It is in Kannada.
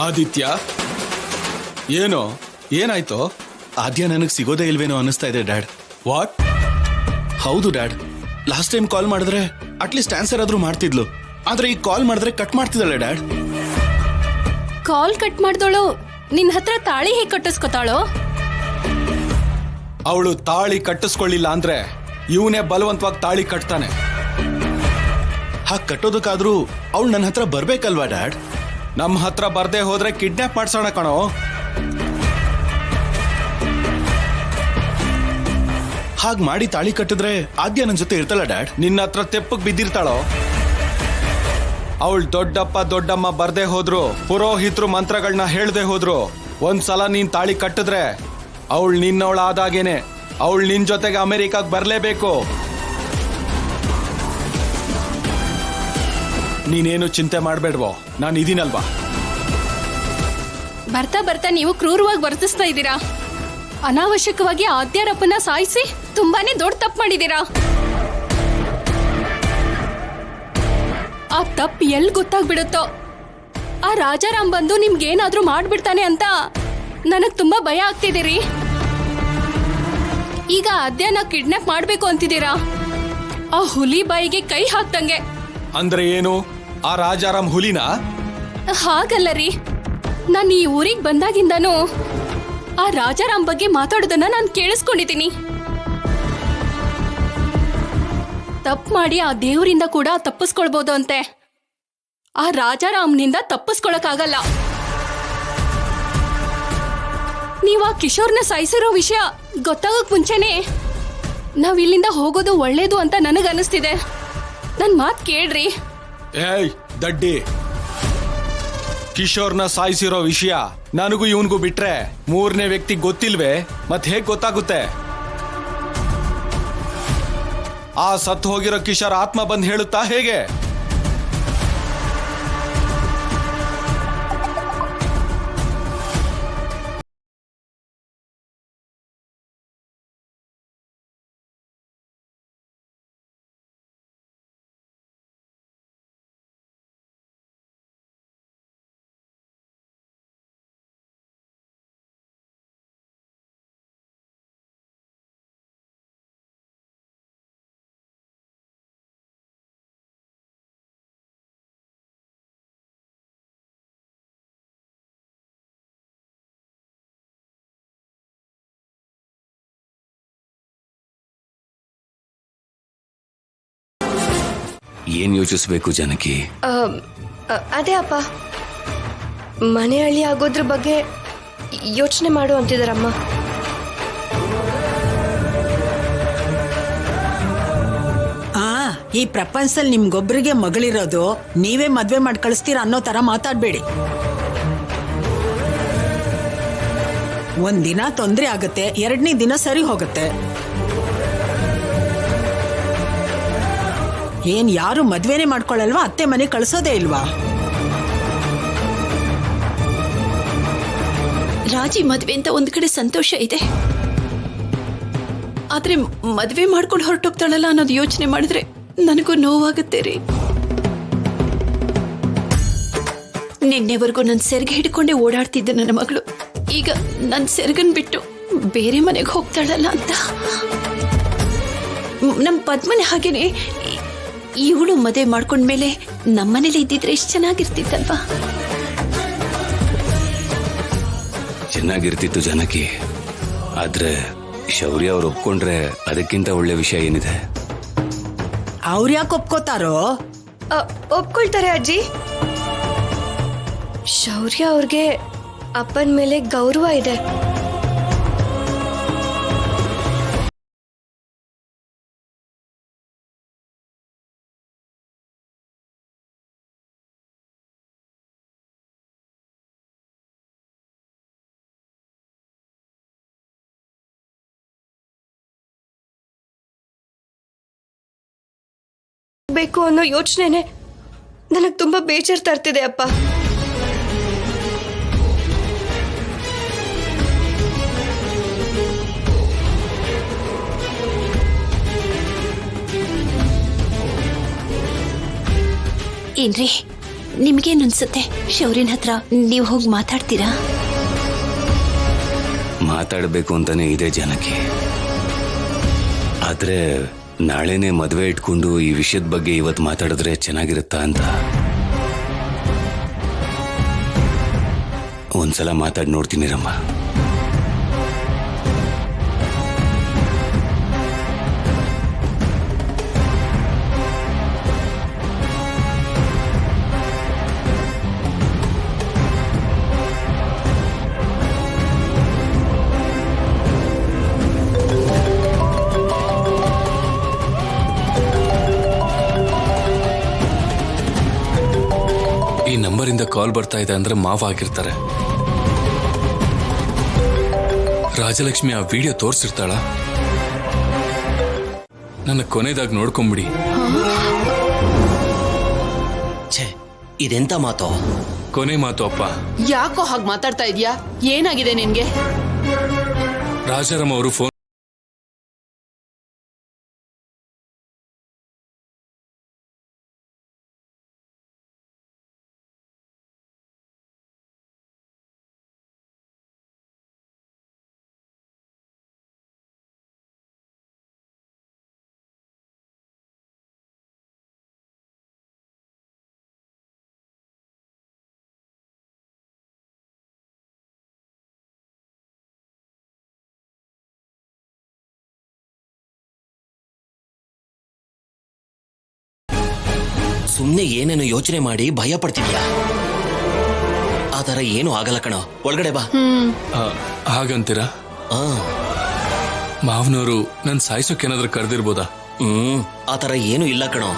ಆದಿತ್ಯ, ಏನೋ ಏನಾಯ್ತು? ಆದ್ಯ ನನಗೆ ಸಿಗೋದೇ ಇಲ್ವೇನೋ ಅನ್ನಿಸ್ತಾ ಇದೆ ಡ್ಯಾಡ್. ವಾಟ್? ಹೌದು ಡ್ಯಾಡ್, ಲಾಸ್ಟ್ ಟೈಮ್ ಕಾಲ್ ಮಾಡಿದ್ರೆ ಅಟ್ಲೀಸ್ಟ್ ಆನ್ಸರ್ ಆದ್ರೂ ಮಾಡ್ತಿದ್ಲು, ಆದ್ರೆ ಈಗ ಕಾಲ್ ಮಾಡಿದ್ರೆ ಕಟ್ ಮಾಡ್ತಿದ್ದಾಳೆ ಡ್ಯಾಡ್. ಕಾಲ್ ಕಟ್ ಮಾಡ್ದೋಳು ನಿನ್ ಹತ್ರ ತಾಳಿ ಹೇಗೆ ಕಟ್ಟಿಸ್ಕೊತಾಳೋ? ಅವಳು ತಾಳಿ ಕಟ್ಟಿಸ್ಕೊಳ್ಳಿಲ್ಲ ಅಂದ್ರೆ ಇವನೇ ಬಲವಂತವಾಗಿ ತಾಳಿ ಕಟ್ತಾನೆ. ಹಾಗೆ ಕಟ್ಟೋದಕ್ಕಾದ್ರೂ ಅವಳು ನನ್ನ ಹತ್ರ ಬರ್ಬೇಕಲ್ವಾ ಡ್ಯಾಡ್? ನಮ್ಮ ಹತ್ರ ಬರ್ದೇ ಹೋದ್ರೆ ಕಿಡ್ನಾಪ್ ಮಾಡ್ಸೋಣ ಕಣೋ. ಹಾಗ್ ಮಾಡಿ ತಾಳಿ ಕಟ್ಟಿದ್ರೆ ಆದ್ಯ ನನ್ನ ಜೊತೆ ಇರ್ತಾಳ ಡ್ಯಾಡ್? ನಿನ್ನ ಹತ್ರ ತೆಪ್ಪಕ್ ಬಿದ್ದಿರ್ತಾಳೋ? ಅವಳು ದೊಡ್ಡಪ್ಪ ದೊಡ್ಡಮ್ಮ ಬರ್ದೇ ಹೋದ್ರು, ಪುರೋಹಿತರು ಮಂತ್ರಗಳನ್ನ ಹೇಳ್ದೆ ಹೋದ್ರು, ಒಂದ್ಸಲ ನೀನ್ ತಾಳಿ ಕಟ್ಟಿದ್ರೆ ಅವಳು ನಿನ್ನವಳ ಆದಾಗೇನೆ ಅವಳು ನಿನ್ ಜೊತೆಗೆ ಅಮೆರಿಕಾಗ್ ಬರ್ಲೇಬೇಕು. ನೀನೇನು ಚಿಂತೆ ಮಾಡ್ಬೇಡ್ವೋ, ನಾನು ಇದೀನಲ್ವಾ. ಬರ್ತಾ ಬರ್ತಾ ನೀವು ಕ್ರೂರವಾಗಿ ವರ್ತಿಸ್ತಾ ಇದ್ದೀರಾ. ಅನಾವಶ್ಯಕವಾಗಿ ಆದ್ಯರಪ್ಪನ ಸಾಯಿಸಿ ತುಂಬಾನೇ ದೊಡ್ಡ ತಪ್ಪು ಮಾಡಿದೀರಾ. ಆ ತಪ್ಪು ಎಲ್ಲಿ ಗೊತ್ತಾಗ್ಬಿಡುತ್ತೋ, ಆ ರಾಜಾರಾಮ್ ಬಂದು ನಿಮ್ಗೇನಾದ್ರೂ ಮಾಡ್ಬಿಡ್ತಾನೆ ಅಂತ ನನಗ್ ತುಂಬಾ ಭಯ ಆಗ್ತಿದ್ದೀರಿ. ಈಗ ಆದ್ಯನ ಕಿಡ್ನಾಪ್ ಮಾಡ್ಬೇಕು ಅಂತಿದ್ದೀರಾ. ಆ ಹುಲಿ ಬಾಯಿಗೆ ಕೈ ಹಾಕ್ದಂಗೆ. ಅಂದ್ರೆ ಏನು? ಆ ರಾಜಾರಾಮ್ ಹುಲಿನಾ? ಹಾಗಲ್ಲ ರೀ, ನಾನು ಈ ಊರಿಗೆ ಬಂದಾಗಿಂದನೂ ಆ ರಾಜಾರಾಮ್ ಬಗ್ಗೆ ಮಾತಾಡೋದನ್ನ ನಾನು ಕೇಳಿಸ್ಕೊಂಡಿದ್ದೀನಿ. ತಪ್ಪು ಮಾಡಿ ಆ ದೇವರಿಂದ ಕೂಡ ತಪ್ಪಿಸ್ಕೊಳ್ಬೋದು ಅಂತೆ. ಆ ರಾಜಾರಾಮ್ನಿಂದ ತಪ್ಪಿಸ್ಕೊಳಕ್ಕಾಗಲ್ಲ. ನೀವು ಆ ಕಿಶೋರ್ನ ಸಾಯಿಸಿರೋ ವಿಷಯ ಗೊತ್ತಾಗಕ್ ಮುಂಚೆನೆ ನಾವ್ ಇಲ್ಲಿಂದ ಹೋಗೋದು ಒಳ್ಳೇದು ಅಂತ ನನಗನ್ನಿಸ್ತಿದೆ. ನನ್ ಮಾತ್ ಕೇಳ್ರಿ. ಏಯ್ ದಡ್ಡಿ, ಕಿಶೋರ್ನ ಸಾಯಿಸಿರೋ ವಿಷಯ ನನಗೂ ಇವನ್ಗೂ ಬಿಟ್ರೆ ಮೂರನೇ ವ್ಯಕ್ತಿ ಗೊತ್ತಿಲ್ವೇ? ಮತ್ ಹೇಗ್ ಗೊತ್ತಾಗುತ್ತೆ? ಆ ಸತ್ತು ಹೋಗಿರೋ ಕಿಶೋರ್ ಆತ್ಮ ಬಂದ್ ಹೇಳುತ್ತಾ ಹೇಗೆ? ಏನ್ ಯೋಚಿಸ್ಬೇಕು ಜನಕಿ? ಅದೇ ಅಪ್ಪ, ಮನೆ ಹಳ್ಳಿ ಆಗೋದ್ರ ಬಗ್ಗೆ ಯೋಚನೆ ಮಾಡು ಅಂತಿದಾರಮ್ಮ. ಈ ಪ್ರಪಂಚದಲ್ಲಿ ನಿಮ್ಗೊಬ್ರಿಗೆ ಮಗಳಿರೋದು, ನೀವೇ ಮದ್ವೆ ಮಾಡಿ ಕಳಿಸ್ತೀರಾ ಅನ್ನೋ ತರ ಮಾತಾಡ್ಬೇಡಿ. ಒಂದಿನ ತೊಂದ್ರೆ ಆಗುತ್ತೆ, ಎರಡನೇ ದಿನ ಸರಿ ಹೋಗುತ್ತೆ. ಏನ್ ಯಾರು ಮದ್ವೆನೇ ಮಾಡ್ಕೊಳ್ಳಲ್ವಾ? ಅತ್ತೆ ಮನೆ ಕಳ್ಸೋದೇ ಇಲ್ವಾ? ರಾಜಿ ಮದ್ವೆ ಅಂತ ಒಂದ್ ಕಡೆ ಸಂತೋಷ ಇದೆ, ಆದ್ರೆ ಮದ್ವೆ ಮಾಡ್ಕೊಂಡು ಹೊರಟೋಗ್ತಾಳಲ್ಲ ಅನ್ನೋದು ಯೋಚನೆ ಮಾಡಿದ್ರೆ ನನಗೂ ನೋವಾಗುತ್ತೆ ರೀ. ನಿನ್ನೆವರೆಗೂ ನನ್ನ ಸೆರ್ಗೆ ಹಿಡ್ಕೊಂಡೆ ಓಡಾಡ್ತಿದ್ದೆ ನನ್ನ ಮಗಳು, ಈಗ ನನ್ನ ಸೆರ್ಗನ್ ಬಿಟ್ಟು ಬೇರೆ ಮನೆಗೆ ಹೋಗ್ತಾಳಲ್ಲ ಅಂತ. ನಮ್ಮ ಪದ್ಮನೆ ಹಾಗೇನೆ ಇವಳು ಮದುವೆ ಮಾಡ್ಕೊಂಡ್ಮೇಲೆ ನಮ್ಮನೇಲಿ ಇದ್ದಿದ್ರೆ ಎಷ್ಟು ಚೆನ್ನಾಗಿರ್ತಿತ್ತಲ್ವಾ? ಚೆನ್ನಾಗಿರ್ತಿತ್ತು ಜನಕಿ, ಆದ್ರೆ ಶೌರ್ಯ ಅವ್ರು ಒಪ್ಕೊಂಡ್ರೆ ಅದಕ್ಕಿಂತ ಒಳ್ಳೆ ವಿಷಯ ಏನಿದೆ? ಅವ್ರು ಯಾಕೆ ಒಪ್ಕೋತಾರೋ? ಒಪ್ಕೊಳ್ತಾರೆ ಅಜ್ಜಿ. ಶೌರ್ಯ ಅವ್ರಿಗೆ ಅಪ್ಪನ ಮೇಲೆ ಗೌರವ ಇದೆ. ಬೇಕು ಅನ್ನೋ ಯೋಚನೆನೆ ನನಗೆ ತುಂಬಾ ಬೇಜಾರು ತರ್ತಿದೆ ಅಪ್ಪ. ಏನ್ರಿ ನಿಮ್ಗೇನ್ ಅನ್ಸುತ್ತೆ? ಶೌರ್ಯನ ಹತ್ರ ನೀವು ಹೋಗಿ ಮಾತಾಡ್ತೀರಾ? ಮಾತಾಡಬೇಕು ಅಂತಾನೆ ಇದೆ ಜಾನಕಿ. ಆದ್ರೆ ನಾಳೆನೆ ಮದುವೆ ಇಟ್ಕೊಂಡು ಈ ವಿಷಯದ ಬಗ್ಗೆ ಇವತ್ತು ಮಾತಾಡಿದ್ರೆ ಚೆನ್ನಾಗಿರುತ್ತಾ ಅಂತ ಒಂದ್ಸಲ ಮಾತಾಡಿ ನೋಡ್ತೀನಿ ರಮ್ಮ. ಈ ನಂಬರಿಂದ ಕಾಲ್ ಬರ್ತಾ ಇದೆ ಅಂದ್ರೆ ಮಾವ ಆಗಿರ್ತಾರೆ. ರಾಜಲಕ್ಷ್ಮಿ ಆ ವಿಡಿಯೋ ತೋರಿಸಿರ್ತಾಳ? ನನ್ನ ಕೊನೆದಾಗ ನೋಡ್ಕೊಂಬಿಡಿ. ಛೇ, ಇದೆಂತ ಮಾತು? ಕೊನೆ ಮಾತು ಅಪ್ಪ. ಯಾಕೋ ಹಾಗೆ ಮಾತಾಡ್ತಾ ಇದೀಯಾ? ಏನಾಗಿದೆ ನಿನ್ಗೆ? ರಾಜಾರಾಮ್ ಅವರು ಫೋನ್ ಸುಮ್ನೆ ಏನೇನು ಯೋಚನೆ ಮಾಡಿ ಭಯ ಪಡ್ತಿದ್ಯಾ? ಆ ಥರ ಏನು ಆಗಲ್ಲ ಕಣೋ, ಒಳಗಡೆ ಬಾ. ಹಾಗಂತೀರಾ? ಆ, ಮಾವನವರು ನನ್ ಸಾಯಿಸೋಕೆ ಏನಾದ್ರೂ ಕರೆದಿರ್ಬೋದಾ? ಆ ಥರ ಏನು ಇಲ್ಲ ಕಣೋ.